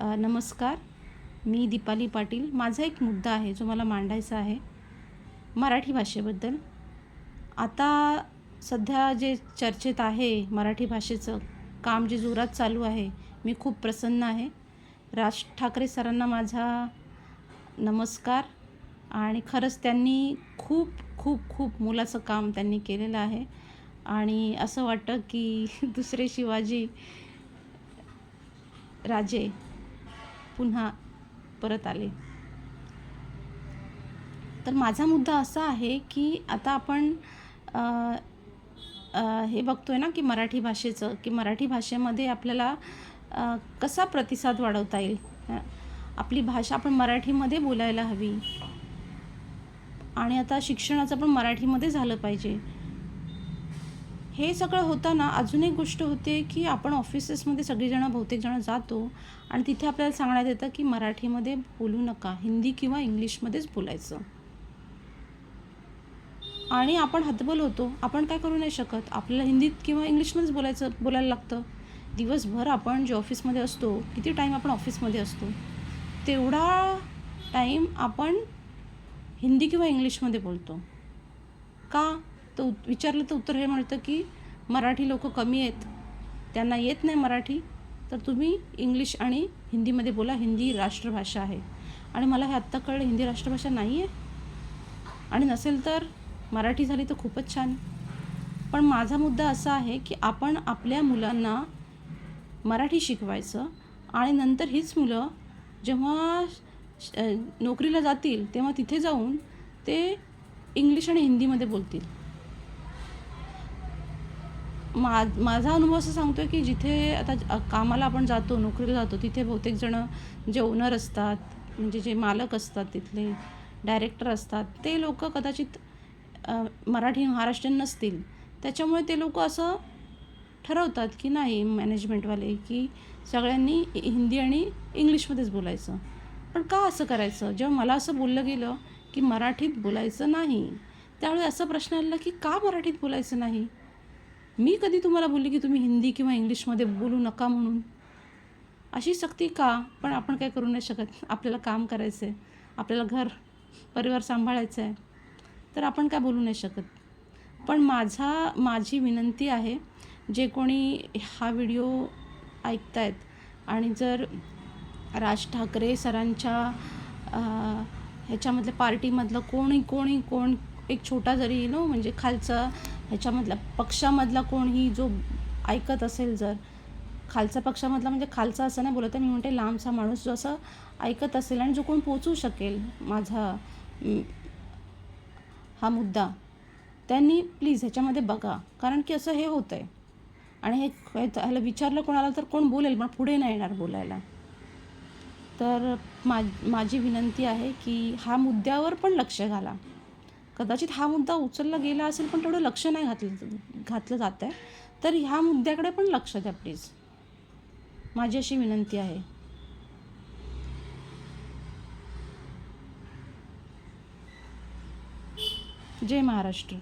नमस्कार. मी दीपाली पाटील. माझा एक मुद्दा आहे जो मला मांडायचा आहे मराठी भाषेबद्दल. आता सध्या जे चर्चेत आहे मराठी भाषेचं काम जे जोरात चालू आहे, मी खूप प्रसन्न आहे. राज ठाकरे सरांना माझा नमस्कार. आणि खरंच त्यांनी खूप खूप खूप मोलाचं काम त्यांनी केलेलं आहे. आणि असं वाटतं की दुसरे शिवाजी राजे पुन्हा परत आले. तर माझा मुद्दा असा आहे की आता आपण हे बघतोय ना की मराठी भाषेचं की मराठी भाषेमध्ये आपल्याला कसा प्रतिसाद वाढवता येईल. आपली भाषा आपण मराठीमध्ये बोलायला हवी. आणि आता शिक्षणाचं पण मराठीमध्ये झालं पाहिजे. हे सगळं होताना अजून एक गोष्ट होते की आपण ऑफिसेसमध्ये सगळीजणं बहुतेक जणं जातो आणि तिथे आपल्याला सांगण्यात येतं की मराठीमध्ये बोलू नका, हिंदी किंवा इंग्लिशमध्येच बोलायचं. आणि आपण हतबल होतो. आपण काय करू नाही शकत. आपल्याला हिंदीत किंवा इंग्लिशमध्येच बोलायला लागतं. दिवसभर आपण जे ऑफिसमध्ये असतो, किती टाईम आपण ऑफिसमध्ये असतो, तेवढा टाईम आपण हिंदी किंवा इंग्लिशमध्ये बोलतो. का? तर विचारलं तर उत्तर हे मिळतं की मराठी लोक कमी आहेत, त्यांना येत नाही मराठी, तर तुम्ही इंग्लिश आणि हिंदीमध्ये बोला. हिंदी राष्ट्रभाषा आहे. आणि मला हे आत्ता कळलं, हिंदी राष्ट्रभाषा नाही आहे. आणि नसेल तर मराठी झाली तर खूपच छान. पण माझा मुद्दा असा आहे की आपण आपल्या मुलांना मराठी शिकवायचं आणि नंतर हीच मुलं जेव्हा नोकरीला जातील तेव्हा तिथे जाऊन ते इंग्लिश आणि हिंदीमध्ये बोलतील. माझा अनुभव असं सांगतो आहे की जिथे आता कामाला आपण जातो, नोकरीला जातो, तिथे बहुतेक जणं जे ओनर असतात, म्हणजे जे मालक असतात, तिथले डायरेक्टर असतात, ते लोक कदाचित मराठी महाराष्ट्रीयन नसतील. त्याच्यामुळे ते लोक असं ठरवतात की नाही, मॅनेजमेंटवाले, की सगळ्यांनी हिंदी आणि इंग्लिशमध्येच बोलायचं. पण का असं करायचं? जेव्हा मला असं बोललं गेलं की मराठीत बोलायचं नाही, त्यावेळी असा प्रश्न आला की का मराठीत बोलायचं नाही? मी कधी तुम्हाला बोलली की तुम्ही हिंदी किंवा इंग्लिशमध्ये बोलू नका म्हणून? अशी सक्ती का? पण आपण काय करू नाही शकत. आपल्याला काम करायचं आहे, आपल्याला घर परिवार सांभाळायचं आहे, तर आपण काय बोलू नाही शकत. पण माझी विनंती आहे, जे कोणी हा व्हिडिओ ऐकतायत आणि जर राज ठाकरे सरांच्या ह्याच्यामधल्या पार्टीमधलं कोण एक छोटा जरी म्हणजे खालचा ह्याच्यामधला पक्षामधला कोणीही जो ऐकत असेल, जर खालचा पक्षामधला म्हणजे खालचा असं नाही बोलत आहे मी, म्हणते लांबचा माणूस जो असं ऐकत असेल आणि जो कोण पोचू शकेल माझा हा मुद्दा, त्यांनी प्लीज ह्याच्यामध्ये बघा. कारण की असं हे होतं आहे आणि ह्याला विचारलं कोणाला तर कोण बोलेल, पण पुढे नाही येणार बोलायला. तर माझी विनंती आहे की हा मुद्द्यावर पण लक्ष घाला. कदाचित हा मुद्दा उचलला गेला असेल पण तेवढं लक्ष नाही घातलं जात आहे, तर ह्या मुद्द्याकडे पण लक्ष द्या प्लीज. माझी अशी विनंती आहे. जय महाराष्ट्र.